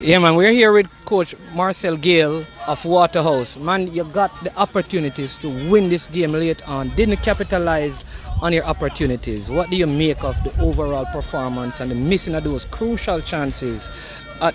Yeah, man, we're here with Coach Marcel Gayle of Waterhouse. Man, you got the opportunities to win this game late on. Didn't capitalize on your opportunities. What do you make of the overall performance and the missing of those crucial chances at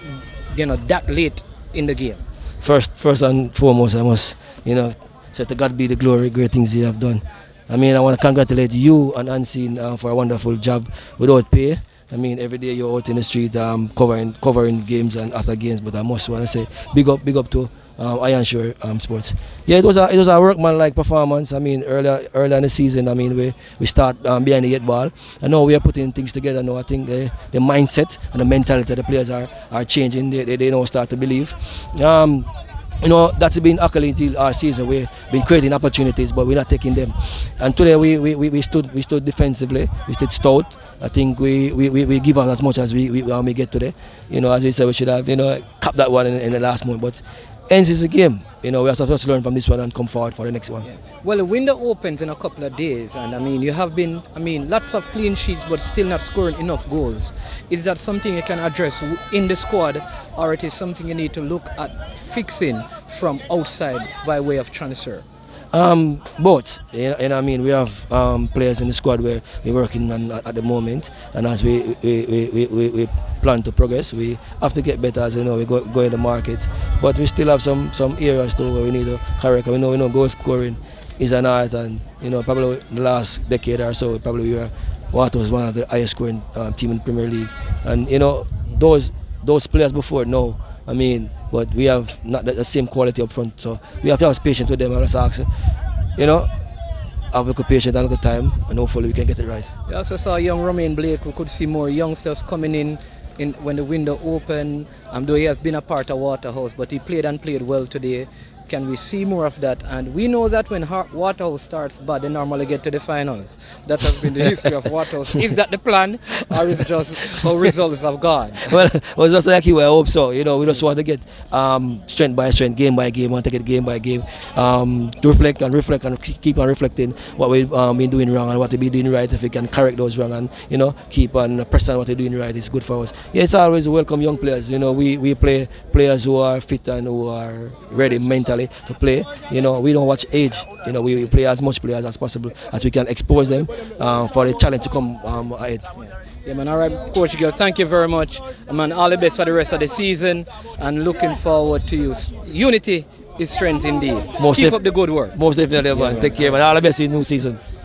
that late in the game? First and foremost, I must, say to God be the glory, great things you have done. I mean, I want to congratulate you and Unseen for a wonderful job without pay. I mean, every day you're out in the street covering games and after games. But I must want to say big up to Iron Shore Sports. Yeah, it was a workman-like performance. I mean, earlier in the season, I mean, we start behind the 8 ball. I know we are putting things together now. I think the mindset and the mentality of the players are changing. They now start to believe. That's been accolades our season. We've been creating opportunities, but we're not taking them. And today we stood defensively. We stood stout. I think we give us as much as we get today. As we said, we should have capped that one in the last moment. But ends is a game. We have to learn from this one and come forward for the next one. Yeah. Well, the window opens in a couple of days, and I mean, you have been, lots of clean sheets, but still not scoring enough goals. Is that something you can address in the squad, or it is something you need to look at fixing from outside by way of transfer? Both. I mean, we have players in the squad where we're working on at the moment, and as we plan to progress, we have to get better as we go in the market. But we still have some areas too where we need to correct. We know goal scoring is an art, and probably the last decade or so, probably Waterhouse was one of the highest scoring team in the Premier League, and those players before no. I mean, but we have not the same quality up front, so we have to have patience with them and just ask, have a good patience and a good time, and hopefully we can get it right. We also saw young Romain Blake. We could see more youngsters coming in when the window opened, though he has been a part of Waterhouse, but he played well today. Can we see more of that? And we know that when Waterhouse starts bad, they normally get to the finals. That has been the history of Waterhouse. Is that the plan, or is it just how results have gone? Well, just like you, I hope so. We just want to get strength by strength, game by game, want to take it game by game, to reflect and keep on reflecting what we've been doing wrong and what we've been doing right. If we can correct those wrong and keep on pressing what we're doing right, it's good for us. Yeah, it's always welcome young players. We play players who are fit and who are ready mentally to play. We don't watch age. We play as much players as possible as we can expose them for the challenge to come ahead. Yeah, man. All right, Coach Gayle, thank you very much. Man, all the best for the rest of the season, and looking forward to you. Unity is strength indeed. Keep up the good work. Most definitely, man. Take care, man. All the best in the new season.